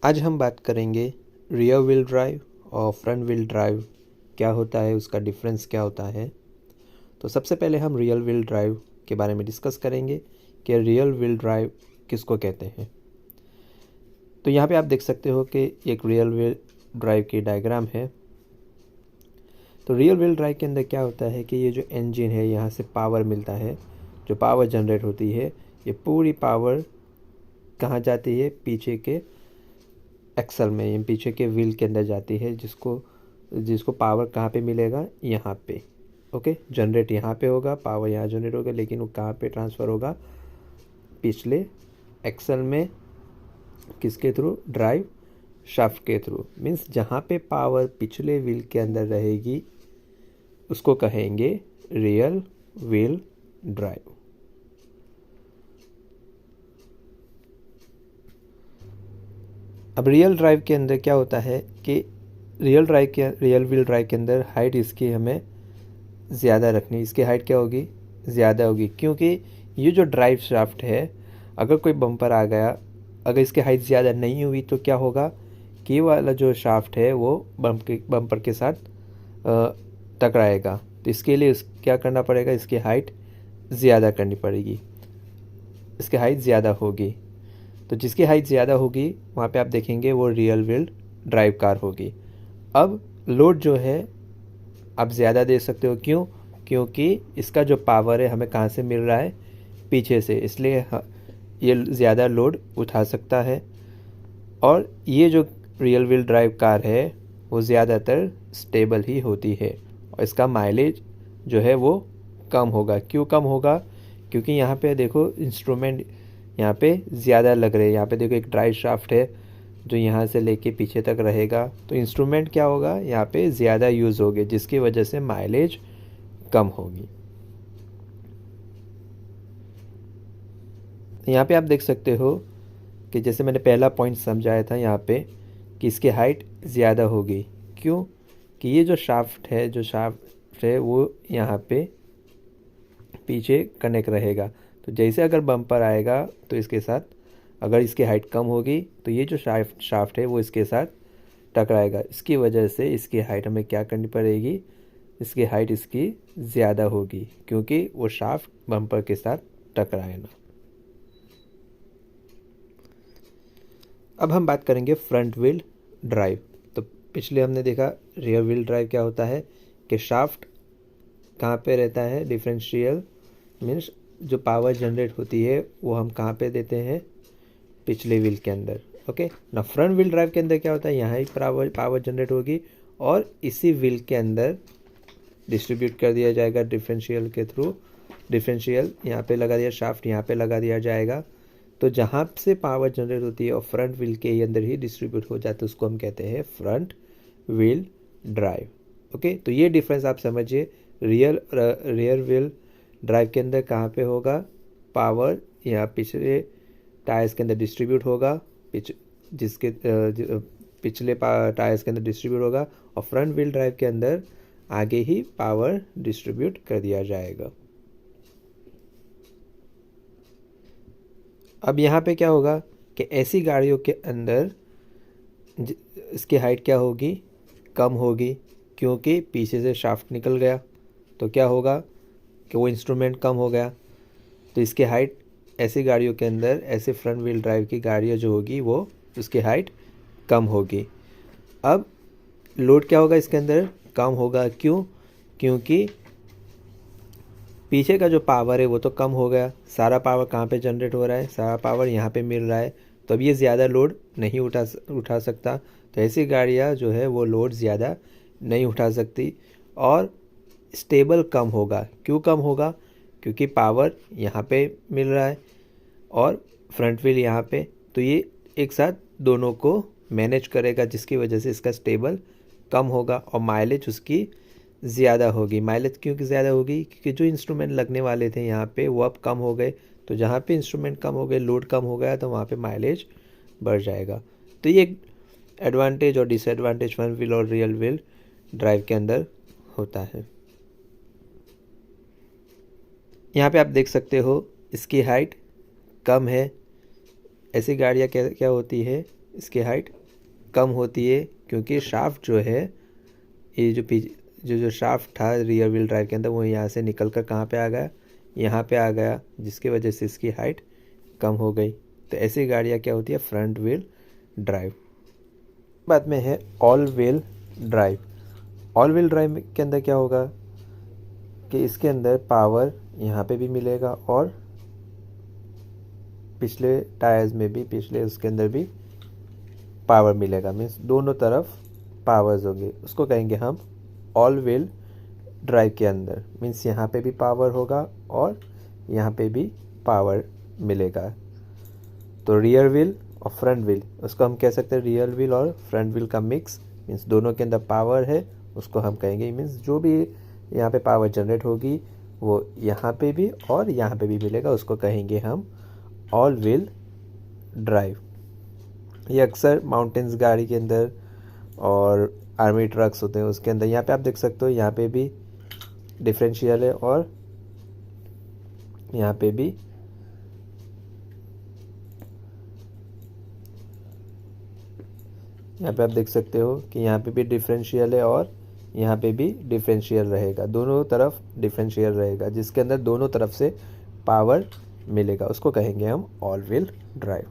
आज हम बात करेंगे रियर व्हील ड्राइव और फ्रंट व्हील ड्राइव क्या होता है, उसका डिफरेंस क्या होता है। तो सबसे पहले हम रियर व्हील ड्राइव के बारे में डिस्कस करेंगे कि रियर व्हील ड्राइव किसको कहते हैं। तो यहाँ पे आप देख सकते हो कि एक रियर व्हील ड्राइव की डायग्राम है। तो रियर व्हील ड्राइव के अंदर क्या होता है कि ये जो इंजन है, यहाँ से पावर मिलता है, जो पावर जनरेट होती है, ये पूरी पावर कहाँ जाती है, पीछे के एक्सल में, ये पीछे के व्हील के अंदर जाती है, जिसको पावर कहाँ पे मिलेगा, यहाँ पे। ओके, जनरेट यहाँ पे होगा, पावर यहाँ जनरेट होगा, लेकिन वो कहाँ पे ट्रांसफ़र होगा, पिछले एक्सल में। किसके थ्रू? ड्राइव शाफ्ट के थ्रू। मीन्स जहाँ पे पावर पिछले व्हील के अंदर रहेगी उसको कहेंगे रियर व्हील ड्राइव। अब रियल ड्राइव के अंदर क्या होता है कि रियल व्हील ड्राइव के अंदर हाइट इसकी हमें ज़्यादा रखनी। इसकी हाइट क्या होगी? ज़्यादा होगी, क्योंकि ये जो ड्राइव शाफ्ट है, अगर कोई बम्पर आ गया, अगर इसकी हाइट ज़्यादा नहीं हुई तो क्या होगा कि वाला जो शाफ्ट है वो बम्पर के साथ टकराएगा। तो इसके लिए क्या करना पड़ेगा, इसकी हाइट ज़्यादा करनी पड़ेगी, इसकी हाइट ज़्यादा होगी। तो जिसकी हाइट ज़्यादा होगी वहाँ पे आप देखेंगे वो रियर व्हील ड्राइव कार होगी। अब लोड जो है आप ज़्यादा दे सकते हो, क्यों? क्योंकि इसका जो पावर है हमें कहाँ से मिल रहा है, पीछे से, इसलिए ये ज़्यादा लोड उठा सकता है। और ये जो रियर व्हील ड्राइव कार है वो ज़्यादातर स्टेबल ही होती है, और इसका माइलेज जो है वो कम होगा। क्यों कम होगा? क्योंकि यहाँ पे देखो इंस्ट्रूमेंट यहाँ पे ज़्यादा लग रहे हैं। यहाँ पे देखो एक ड्राइव शाफ्ट है जो यहाँ से लेके पीछे तक रहेगा, तो इंस्ट्रूमेंट क्या होगा, यहाँ पे ज़्यादा यूज़ होंगे, जिसकी वजह से माइलेज कम होगी। यहाँ पे आप देख सकते हो कि जैसे मैंने पहला पॉइंट समझाया था यहाँ पे कि इसकी हाइट ज़्यादा होगी। क्यों? कि ये जो शाफ्ट है वो यहाँ पे पीछे कनेक्ट रहेगा। तो जैसे अगर बम्पर आएगा तो इसके साथ, अगर इसकी हाइट कम होगी तो ये जो शाफ्ट है वो इसके साथ टकराएगा। इसकी वजह से इसकी हाइट हमें क्या करनी पड़ेगी, इसकी हाइट इसकी ज़्यादा होगी, क्योंकि वो शाफ्ट बम्पर के साथ टकराए ना। अब हम बात करेंगे फ्रंट व्हील ड्राइव। तो पिछले हमने देखा रियर व्हील ड्राइव क्या होता है कि शाफ्ट कहाँ पे रहता है, डिफरेंशियल मीन्स जो पावर जनरेट होती है वो हम कहाँ पे देते हैं, पिछले व्हील के अंदर। ओके ना, फ्रंट व्हील ड्राइव के अंदर क्या होता है, यहाँ ही पावर जनरेट होगी और इसी व्हील के अंदर डिस्ट्रीब्यूट कर दिया जाएगा डिफरेंशियल के थ्रू। डिफरेंशियल यहाँ पे लगा दिया, शाफ्ट यहाँ पे लगा दिया जाएगा। तो जहाँ से पावर जनरेट होती है और फ्रंट व्हील के अंदर ही डिस्ट्रीब्यूट हो जाता है, उसको हम कहते हैं फ्रंट व्हील ड्राइव। ओके, तो ये डिफरेंस आप समझिए। रियर व्हील ड्राइव के अंदर कहाँ पे होगा, पावर यहाँ पिछले टायर्स के अंदर डिस्ट्रीब्यूट होगा, पिछले टायर्स के अंदर डिस्ट्रीब्यूट होगा, और फ्रंट व्हील ड्राइव के अंदर आगे ही पावर डिस्ट्रीब्यूट कर दिया जाएगा। अब यहाँ पे क्या होगा कि ऐसी गाड़ियों के अंदर इसकी हाइट क्या होगी, कम होगी, क्योंकि पीछे से शाफ्ट निकल गया। तो क्या होगा कि वो इंस्ट्रूमेंट कम हो गया, तो इसकी हाइट ऐसी गाड़ियों के अंदर, ऐसे फ्रंट व्हील ड्राइव की गाड़ियाँ जो होगी वो उसकी हाइट कम होगी। अब लोड क्या होगा, इसके अंदर कम होगा। क्यों? क्योंकि पीछे का जो पावर है वो तो कम हो गया। सारा पावर कहाँ पे जनरेट हो रहा है, सारा पावर यहाँ पे मिल रहा है, तो अब ये ज़्यादा लोड नहीं उठा सकता। तो ऐसी गाड़ियाँ जो है वो लोड ज़्यादा नहीं उठा सकती, और स्टेबल कम होगा। क्यों कम होगा? क्योंकि पावर यहाँ पे मिल रहा है और फ्रंट व्हील यहाँ पे, तो ये एक साथ दोनों को मैनेज करेगा, जिसकी वजह से इसका स्टेबल कम होगा और माइलेज उसकी ज़्यादा होगी। माइलेज क्योंकि ज़्यादा होगी, क्योंकि जो इंस्ट्रूमेंट लगने वाले थे यहाँ पे वो अब कम हो गए। तो जहाँ पे इंस्ट्रूमेंट कम हो गए, लोड कम हो गया, तो वहाँ पे माइलेज बढ़ जाएगा। तो ये एक एडवांटेज और डिसएडवांटेज फ्रंट व्हील और रियर व्हील ड्राइव के अंदर होता है। यहाँ पे आप देख सकते हो इसकी हाइट कम है। ऐसी गाड़ियाँ क्या होती है इसकी हाइट कम होती है, क्योंकि शाफ्ट जो है, ये जो शाफ्ट था रियर व्हील ड्राइव के अंदर, वो यहाँ से निकल कर कहाँ पे आ गया, यहाँ पे आ गया, जिसकी वजह से इसकी हाइट कम हो गई। तो ऐसी गाड़ियाँ क्या होती है, फ्रंट व्हील ड्राइव। बाद में है all wheel drive. All wheel drive के अंदर क्या होगा कि इसके अंदर पावर यहाँ पे भी मिलेगा और पिछले टायर्स में भी, पिछले उसके अंदर भी पावर मिलेगा, मीन्स दोनों तरफ पावर्स होंगे। उसको कहेंगे हम ऑल व्हील ड्राइव के अंदर, मीन्स यहाँ पे भी पावर होगा और यहाँ पे भी पावर मिलेगा। तो रियर व्हील और फ्रंट व्हील, उसको हम कह सकते हैं रियर व्हील और फ्रंट व्हील का मिक्स, मीन्स दोनों के अंदर पावर है, उसको हम कहेंगे, मीन्स जो भी यहाँ पे पावर जनरेट होगी वो यहाँ पे भी और यहाँ पे भी मिलेगा, उसको कहेंगे हम ऑल व्हील ड्राइव। ये अक्सर माउंटेन्स गाड़ी के अंदर और आर्मी ट्रक्स होते हैं उसके अंदर, यहाँ पे आप देख सकते हो, यहाँ पे भी डिफरेंशियल है और यहाँ पे भी आप देख सकते हो कि यहाँ पे भी डिफरेंशियल है और यहाँ पे भी डिफरेंशियल रहेगा, दोनों तरफ डिफरेंशियल रहेगा, जिसके अंदर दोनों तरफ से पावर मिलेगा, उसको कहेंगे हम ऑल व्हील ड्राइव।